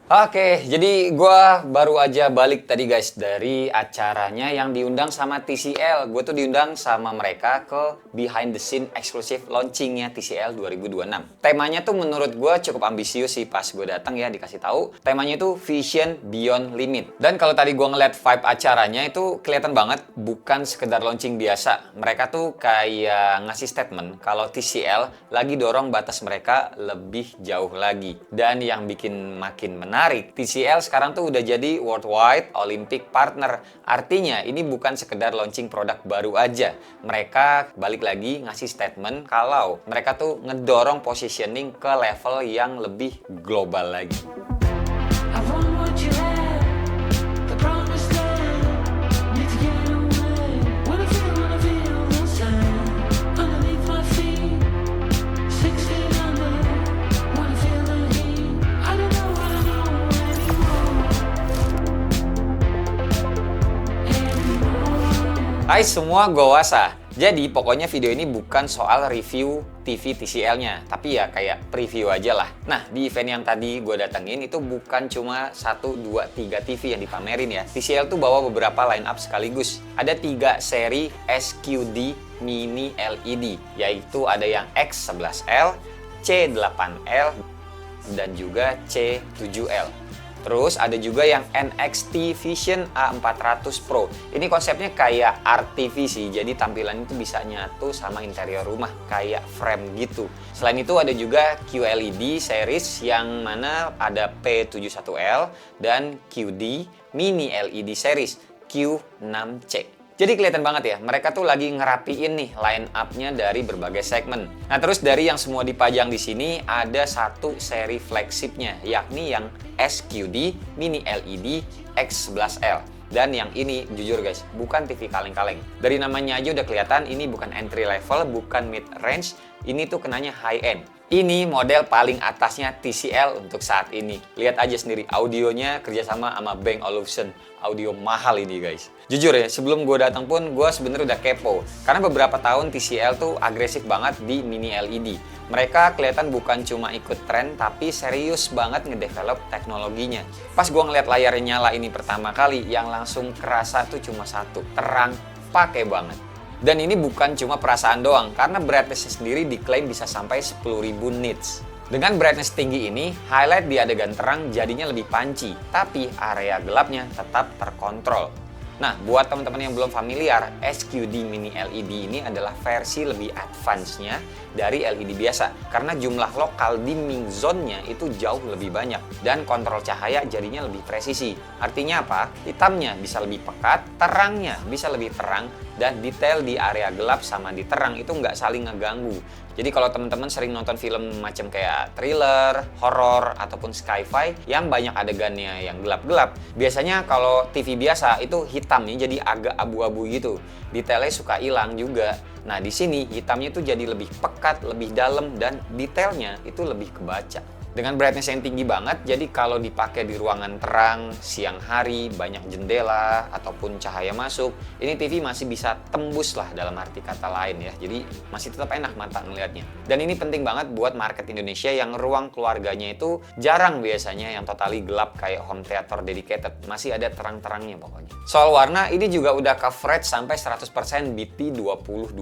Oke, jadi gua baru aja balik tadi guys dari acaranya yang diundang sama TCL. Gue tuh diundang sama mereka ke behind the scene eksklusif launchingnya TCL 2026. Temanya tuh menurut gue cukup ambisius sih pas gue datang ya dikasih tahu. Temanya itu Vision Beyond Limit. Dan kalau tadi gue ngeliat vibe acaranya itu kelihatan banget bukan sekedar launching biasa. Mereka tuh kayak ngasih statement kalau TCL lagi dorong batas mereka lebih jauh lagi. Dan yang bikin makin menarik, TCL sekarang tuh udah jadi Worldwide Olympic Partner. Artinya ini bukan sekedar launching produk baru aja. Mereka balik lagi ngasih statement kalau mereka tuh ngedorong positioning ke level yang lebih global lagi. Hai semua, gue Wasa. Jadi pokoknya video ini bukan soal review TV TCL-nya, tapi ya kayak preview aja lah. Nah, di event yang tadi gue datengin itu bukan cuma 1, 2, 3 TV yang dipamerin ya. TCL tuh bawa beberapa line up sekaligus. Ada 3 seri SQD Mini LED, yaitu ada yang X11L, C8L, dan juga C7L. Terus ada juga yang NXT Vision A400 Pro. Ini konsepnya kayak Art TV sih, jadi tampilannya itu bisa nyatu sama interior rumah, kayak frame gitu. Selain itu ada juga QLED series yang mana ada P71L dan QD Mini LED series Q6C. Jadi kelihatan banget ya, mereka tuh lagi ngerapiin nih line up-nya dari berbagai segmen. Nah, terus dari yang semua dipajang di sini ada satu seri flagship-nya, yakni yang SQD Mini LED X11L. Dan yang ini jujur guys, bukan TV kaleng-kaleng. Dari namanya aja udah kelihatan ini bukan entry level, bukan mid range, ini tuh kenanya high end. Ini model paling atasnya TCL untuk saat ini. Lihat aja sendiri, audionya kerjasama sama Bang Olufsen. Audio mahal ini guys. Jujur ya, sebelum gue datang pun gue sebenarnya udah kepo. Karena beberapa tahun TCL tuh agresif banget di mini LED. Mereka kelihatan bukan cuma ikut tren, tapi serius banget ngedevelop teknologinya. Pas gue ngeliat layarnya nyala ini pertama kali, yang langsung kerasa tuh cuma satu, terang, pakai banget. Dan ini bukan cuma perasaan doang, karena brightness sendiri diklaim bisa sampai 10.000 nits. Dengan brightness tinggi ini, highlight di adegan terang jadinya lebih panci, tapi area gelapnya tetap terkontrol. Nah, buat teman-teman yang belum familiar, SQD Mini LED ini adalah versi lebih advance-nya dari LED biasa. Karena jumlah lokal dimming zone-nya itu jauh lebih banyak. Dan kontrol cahaya jadinya lebih presisi. Artinya apa? Hitamnya bisa lebih pekat, terangnya bisa lebih terang, dan detail di area gelap sama di terang itu nggak saling ngeganggu. Jadi kalau teman-teman sering nonton film macam kayak thriller, horor, ataupun sci-fi yang banyak adegannya yang gelap-gelap, biasanya kalau TV biasa itu hitam nih, jadi agak abu-abu gitu. Detailnya suka hilang juga. Nah di sini hitamnya itu jadi lebih pekat, lebih dalam, dan detailnya itu lebih kebaca. Dengan brightness yang tinggi banget, jadi kalau dipakai di ruangan terang, siang hari, banyak jendela, ataupun cahaya masuk, ini TV masih bisa tembus lah dalam arti kata lain ya. Jadi masih tetap enak mata ngelihatnya. Dan ini penting banget buat market Indonesia yang ruang keluarganya itu jarang biasanya yang totally gelap kayak home theater dedicated. Masih ada terang-terangnya pokoknya. Soal warna, ini juga udah coverage sampai 100% BT 2020.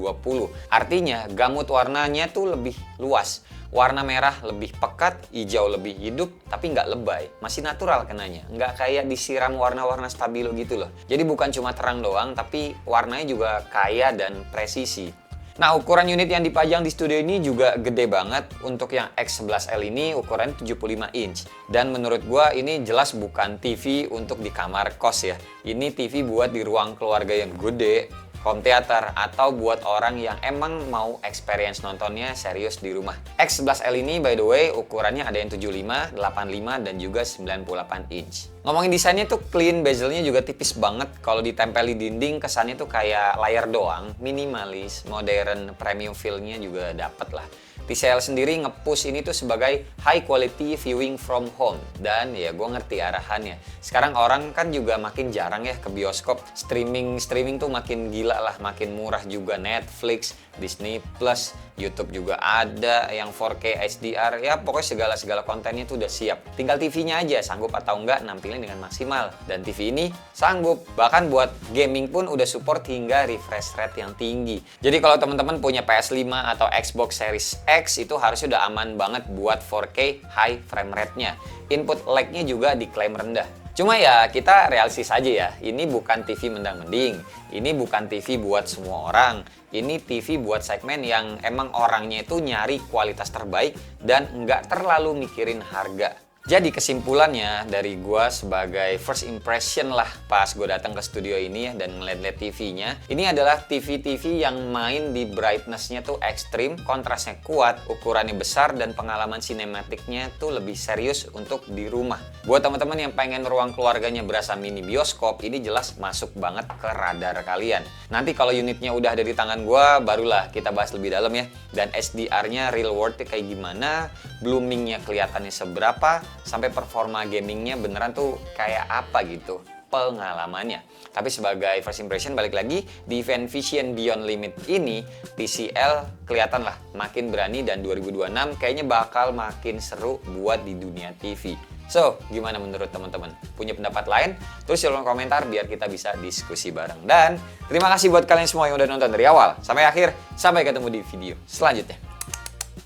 Artinya gamut warnanya tuh lebih luas. Warna merah lebih pekat, hijau lebih hidup, tapi nggak lebay. Masih natural kenanya. Nggak kayak disiram warna-warna stabilo gitu loh. Jadi bukan cuma terang doang, tapi warnanya juga kaya dan presisi. Nah, ukuran unit yang dipajang di studio ini juga gede banget. Untuk yang X11L ini ukuran 75 inch. Dan menurut gua ini jelas bukan TV untuk di kamar kos ya. Ini TV buat di ruang keluarga yang gede, home theater, atau buat orang yang emang mau experience nontonnya serius di rumah. X11L ini by the way ukurannya ada yang 75, 85, dan juga 98 inch. Ngomongin desainnya tuh clean, bezelnya juga tipis banget. Kalau ditempel di dinding kesannya tuh kayak layar doang, minimalis, modern, premium feel-nya juga dapet lah. TCL sendiri nge-push ini tuh sebagai high quality viewing from home. Dan ya gue ngerti arahannya. Sekarang orang kan juga makin jarang ya ke bioskop. Streaming tuh makin gila lah, makin murah juga. Netflix, Disney Plus, YouTube juga ada yang 4K HDR, ya pokoknya segala kontennya tuh udah siap. Tinggal TV-nya aja sanggup atau enggak nampilin dengan maksimal. Dan TV ini sanggup, bahkan buat gaming pun udah support hingga refresh rate yang tinggi. Jadi kalau teman-teman punya PS5 atau Xbox Series X itu harusnya udah aman banget buat 4K high frame rate-nya. Input lag-nya juga diklaim rendah. Cuma ya kita realistis aja ya, ini bukan TV mendang-mending, ini bukan TV buat semua orang, ini TV buat segmen yang emang orangnya itu nyari kualitas terbaik dan nggak terlalu mikirin harga. Jadi kesimpulannya dari gua sebagai first impression lah pas gue datang ke studio ini dan ngeliat-liat TV-nya, ini adalah TV-TV yang main di brightness-nya tuh ekstrim, kontrasnya kuat, ukurannya besar, dan pengalaman sinematiknya tuh lebih serius untuk di rumah. Buat teman-teman yang pengen ruang keluarganya berasa mini bioskop, ini jelas masuk banget ke radar kalian. Nanti kalau unitnya udah ada di tangan gua, barulah kita bahas lebih dalam ya. Dan SDR-nya real world kayak gimana, blooming-nya kelihatannya seberapa, sampai performa gamingnya beneran tuh kayak apa gitu pengalamannya. Tapi sebagai first impression, balik lagi di event Vision Beyond Limit ini, TCL kelihatan lah makin berani dan 2026 kayaknya bakal makin seru buat di dunia TV. So, gimana menurut teman-teman? Punya pendapat lain? Tulis di kolom komentar biar kita bisa diskusi bareng. Dan terima kasih buat kalian semua yang udah nonton dari awal sampai akhir. Sampai ketemu di video selanjutnya.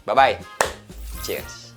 Bye-bye. Cheers.